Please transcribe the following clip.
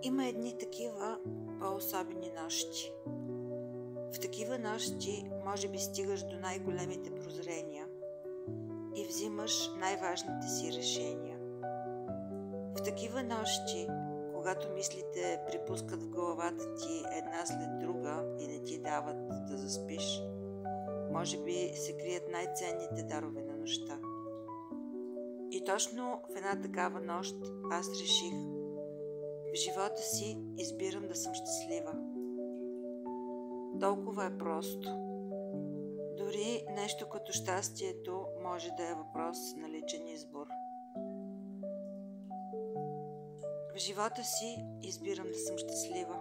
Има едни такива по-особени нощи. В такива нощи може би стигаш до най-големите прозрения и взимаш най-важните си решения. В такива нощи, когато мислите припускат в главата ти една след друга и не ти дават да заспиш, може би се крият най-ценните дарове на нощта. И точно в една такава нощ аз реших: в живота си избирам да съм щастлива. Толкова е просто. Дори нещо като щастието може да е въпрос на личен избор. В живота си избирам да съм щастлива.